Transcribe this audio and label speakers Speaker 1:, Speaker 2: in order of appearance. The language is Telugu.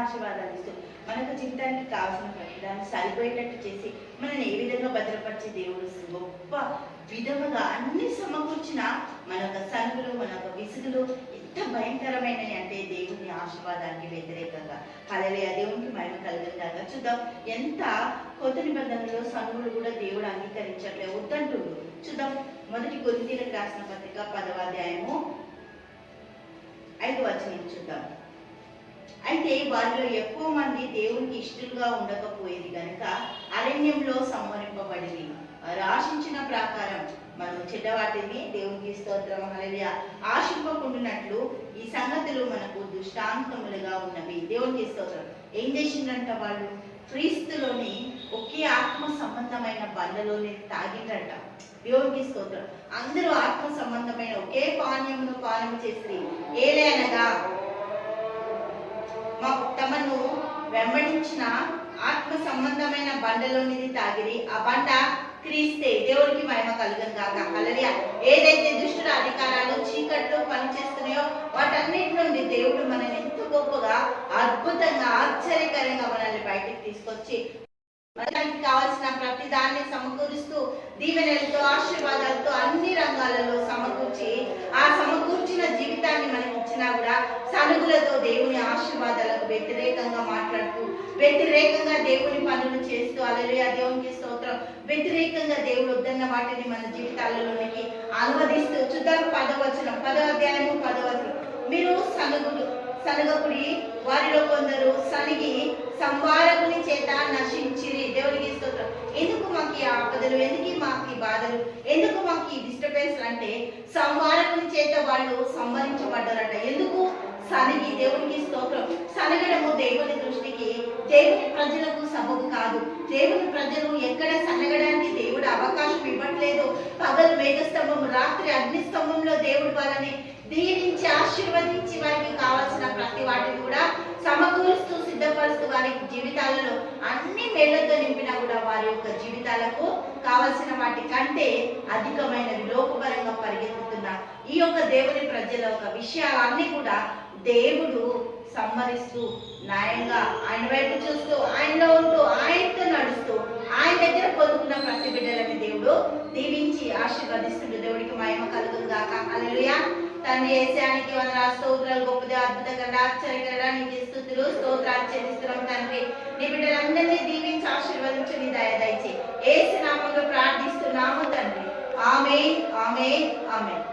Speaker 1: ఆశీర్వాదాలు ఇస్తూ మనకు జీవితానికి కావాల్సిన ప్రతిదాన్ని సరిపోయేటట్టు చేసి మనల్ని ఏ విధంగా భద్రపరిచే దేవుడు గొప్ప విధముగా అన్ని సమకూర్చిన మన యొక్క సనుగులు మన యొక్క విసుగులు ఎంత భయంకరమైనవి అంటే దేవుని ఆశీర్వాదానికి వ్యతిరేకంగా. హల్లెలూయా, దేవునికి మహిమ కలుగుతుందాక చూద్దాం. ఎంత కొత్త నిబంధనలో సనుగులు కూడా దేవుడు అంగీకరించట్లే, వద్దంటుడు. చూద్దాం, 1 కొరింథీయులకు రాసిన పత్రిక 10వ అధ్యాయము 5వ వచనం చూద్దాం. అయితే వారిలో ఎక్కువ మంది దేవునికి ఇష్టలుగా ఉండకపోయేది కనుక అరణ్యంలో సంహరింపబడింది. ఆశించిన ప్రకారం మనం చెడ్డవాటిని దేవునికి స్తోత్రం హల్లెలూయా ఆశింపకుండానట్లు ఈ సంగతులు మనకు దృష్టాంతములుగా ఉన్నవి. దేవునికి స్తోత్రం. ఏం చేసిందంట వాళ్ళు? క్రీస్తులోని ఒకే ఆత్మ సంబంధమైన బండలోని తాగిండ్రంట. దేవునికి స్తోత్రం. అందరూ ఆత్మ సంబంధమైన ఒకే పానీయమును పానము చేసి ఏలే అనగా తమను వెంబడించిన ఆత్మ సంబంధమైన బండలోనిది తాగిరి. ఆ బండ క్రీస్తే. దేవుడికి మహిమ కలుగును గాక. హల్లెలూయా. ఏదైతే దుష్టుల అధికారాలు చీకట్లో పనిచేస్తున్నాయో వాటన్నిటి నుండి దేవుడు మనల్ని ఎంతో గొప్పగా అద్భుతంగా ఆశ్చర్యకరంగా మనల్ని బయటికి తీసుకొచ్చి మనకి కావాల్సిన ప్రతి దాన్ని సమకూరుస్తూ దీవెనలతో ఆశీర్వాదాలతో అన్ని రంగాలలో సమకూర్చి ఆ సమకూర్చిన జీవితాన్ని మనకి ఇచ్చినా కూడా సనుగులతో దేవుని ఆశీర్వాదాలకు వ్యతిరేకంగా మాట్లాడుతూ వ్యతిరేకంగా దేవుని పనులు చేస్తూ హల్లెలూయా దేవునికి స్తోత్రం వ్యతిరేకంగా దేవుడు వద్దన్న వాటిని మన జీవితాలలోనికి అనువదిస్తూ చూద్దాం. 10వ వచనం 10వ అధ్యాయము 10వ వచనం. మీరు సనగకుడి వారిలో కొందరు సనిగి సంవారకుని చేత నశించిరి. దేవునికి స్తోత్రం. ఎందుకు మాకు ఈ ఆపదలు, ఎందుకు మాకు ఈ బాధలు, ఎందుకు మాకు ఈ డిస్టర్బెన్స్ అంటే సంవారకుని చేత వాళ్ళు సంహరించబడ్డారట. ఎందుకు? సనిగి. దేవునికి స్తోత్రం. సనగడము దేవుని దృష్టికి దేవుని ప్రజలకు సబబు కాదు. దేవుని ప్రజలు ఎక్కడ సనగడానికి దేవుడు అవకాశం ఇవ్వట్లేదు. పగలు మేఘస్తంభం, రాత్రి అగ్నిస్తంభంలో దేవుడు వాళ్ళని దీవించి ఆశీర్వదించి వారికి కావాల్సిన ప్రతి వాటిని కూడా సమకూరుస్తూ సిద్ధపరుస్తూ వారి జీవితాలలో అన్ని మేళ్లతో నింపినా కూడా వారి యొక్క జీవితాలకు కావలసిన వాటి కంటే అధికమైనవి లోకపరంగా పరిగెత్తుతున్న ఈ యొక్క దేవుని ప్రజల యొక్క విషయాలన్నీ కూడా దేవుడు సంహరిస్తూ న్యాయంగా ఆయన వైపు చూస్తూ ఆయనలో ఉంటూ ఆయనతో నడుస్తూ ఆయన దగ్గర పొందుకున్న ప్రతి బిడ్డలని దేవుడు దీవించి ఆశీర్వదిస్తుండే. దేవుడికి మహిమ కలుగును గాక. హల్లెలూయా. తండ్రి యేసయ్యానికి వందనాలు, స్తోత్రాలు, గొప్పది, అద్భుతకర, ఆశ్చర్యకర నీకు స్తుతులు స్తోత్రాలు చెల్లిస్తున్నాం తండ్రి. నీ బిడ్డలందరినీ దీవించి ఆశీర్వదించి నీ దయ దయచేయి. యేసు నామములో ప్రార్థిస్తున్నాము తండ్రి. ఆమేన్, ఆమేన్, ఆమేన్.